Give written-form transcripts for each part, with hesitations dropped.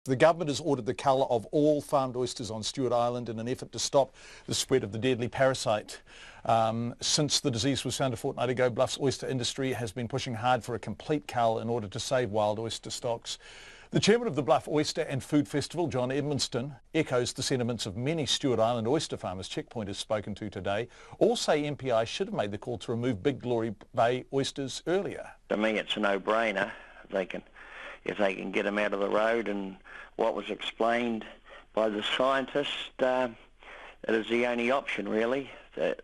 The government has ordered the cull of all farmed oysters on Stewart Island in an effort to stop the spread of the deadly parasite. Since the disease was found a fortnight ago, Bluff's oyster industry has been pushing hard for a complete cull in order to save wild oyster stocks. The chairman of the Bluff Oyster and Food Festival, John Edmonston, echoes the sentiments of many Stewart Island oyster farmers Checkpoint has spoken to today. All say MPI should have made the call to remove Big Glory Bay oysters earlier. To me, it's a no-brainer. If they can get them out of the road, and what was explained by the scientists, it is the only option really.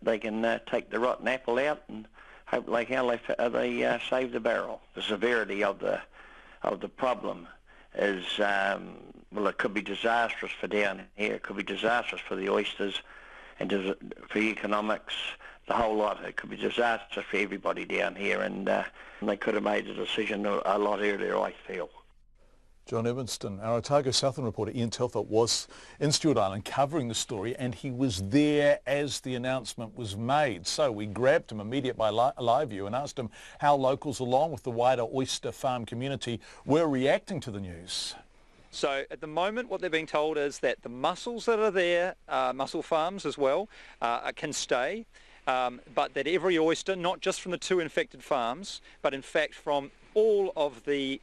They can take the rotten apple out and hope like hell they save the barrel. The severity of the problem is, well, it could be disastrous for down here. It could be disastrous for the oysters and for economics, the whole lot. It could be disastrous for everybody down here, and they could have made the decision a lot earlier, I feel. John Edmonston, our Otago Southern reporter Ian Telfer was in Stewart Island covering the story, and he was there as the announcement was made. So we grabbed him immediately by live view and asked him how locals along with the wider oyster farm community were reacting to the news. So at the moment what they're being told is that the mussels that are there, mussel farms as well, can stay, but that every oyster, not just from the 2 infected farms, but in fact from all of the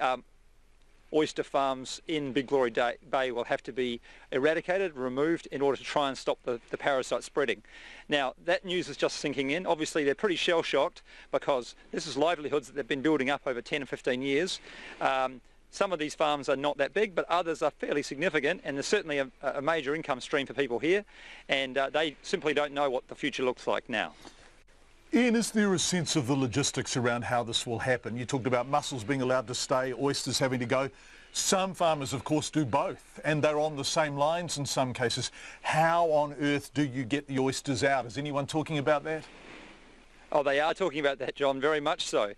oyster farms in Big Glory Bay will have to be eradicated, removed, in order to try and stop the parasite spreading. Now, that news is just sinking in. Obviously, they're pretty shell-shocked because this is livelihoods that they've been building up over 10 and 15 years. Some of these farms are not that big, but others are fairly significant, and there's certainly a major income stream for people here, and they simply don't know what the future looks like now. Ian, is there a sense of the logistics around how this will happen? You talked about mussels being allowed to stay, oysters having to go. Some farmers, of course, do both, and they're on the same lines in some cases. How on earth do you get the oysters out? Is anyone talking about that? Oh, they are talking about that, John, very much so.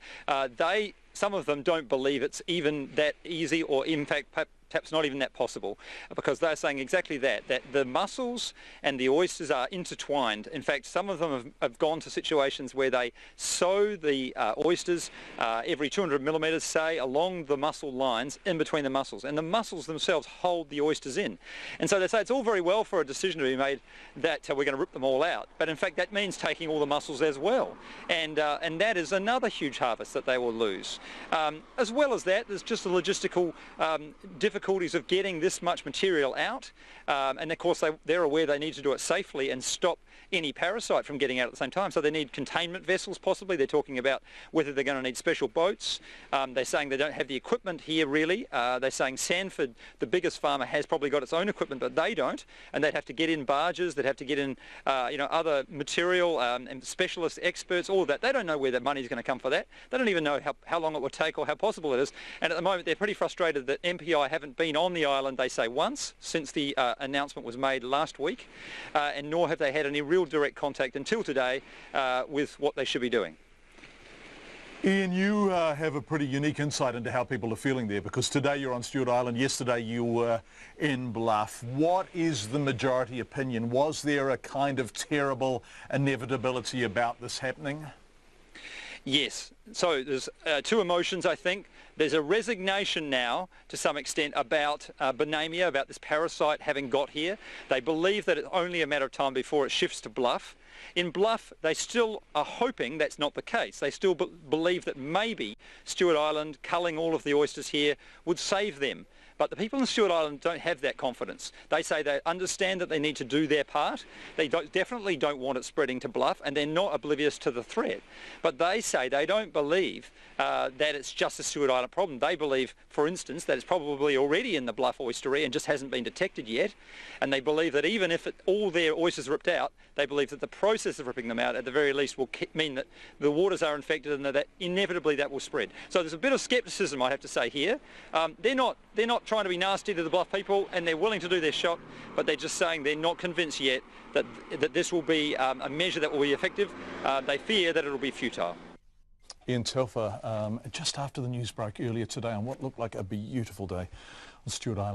Some of them don't believe it's even that easy, or in fact perhaps not even that possible, because they're saying exactly that the mussels and the oysters are intertwined. In fact, some of them have gone to situations where they sow the oysters every 200 millimetres, say, along the mussel lines in between the mussels, and the mussels themselves hold the oysters in. And so they say it's all very well for a decision to be made that we're going to rip them all out, but in fact that means taking all the mussels as well, and that is another huge harvest that they will lose. As well as that, there's just the logistical difficulties of getting this much material out, and of course they're aware they need to do it safely and stop any parasite from getting out at the same time. So they need containment vessels possibly. They're talking about whether they're going to need special boats. They're saying they don't have the equipment here really. They're saying Sanford, the biggest farmer, has probably got its own equipment, but they don't, and they'd have to get in barges, they'd have to get in other material and specialist experts, all of that. They don't know where that money is going to come for that. They don't even know how long it would take or how possible it is. And at the moment they're pretty frustrated that MPI haven't been on the island, they say, once since the announcement was made last week, and nor have they had any real direct contact until today with what they should be doing. Ian, you have a pretty unique insight into how people are feeling there, because today you're on Stewart Island, yesterday you were in Bluff. What is the majority opinion? Was there a kind of terrible inevitability about this happening? Yes. So there's 2 emotions, I think. There's a resignation now, to some extent, about bonamia, about this parasite having got here. They believe that it's only a matter of time before it shifts to Bluff. In Bluff, they still are hoping that's not the case. They still believe that maybe Stewart Island, culling all of the oysters here, would save them. But the people in Stewart Island don't have that confidence. They say they understand that they need to do their part. They definitely don't want it spreading to Bluff, and they're not oblivious to the threat. But they say they don't believe that it's just a Stewart Island problem. They believe, for instance, that it's probably already in the Bluff oysterae and just hasn't been detected yet. And they believe that even if all their oysters are ripped out, they believe that the process of ripping them out at the very least will mean that the waters are infected and that inevitably that will spread. So there's a bit of scepticism, I have to say, here. They're not trying to be nasty to the Bluff people, and they're willing to do their shot, but they're just saying they're not convinced yet that this will be a measure that will be effective. They fear that it will be futile. Ian Telfer, just after the news broke earlier today on what looked like a beautiful day on Stewart Island.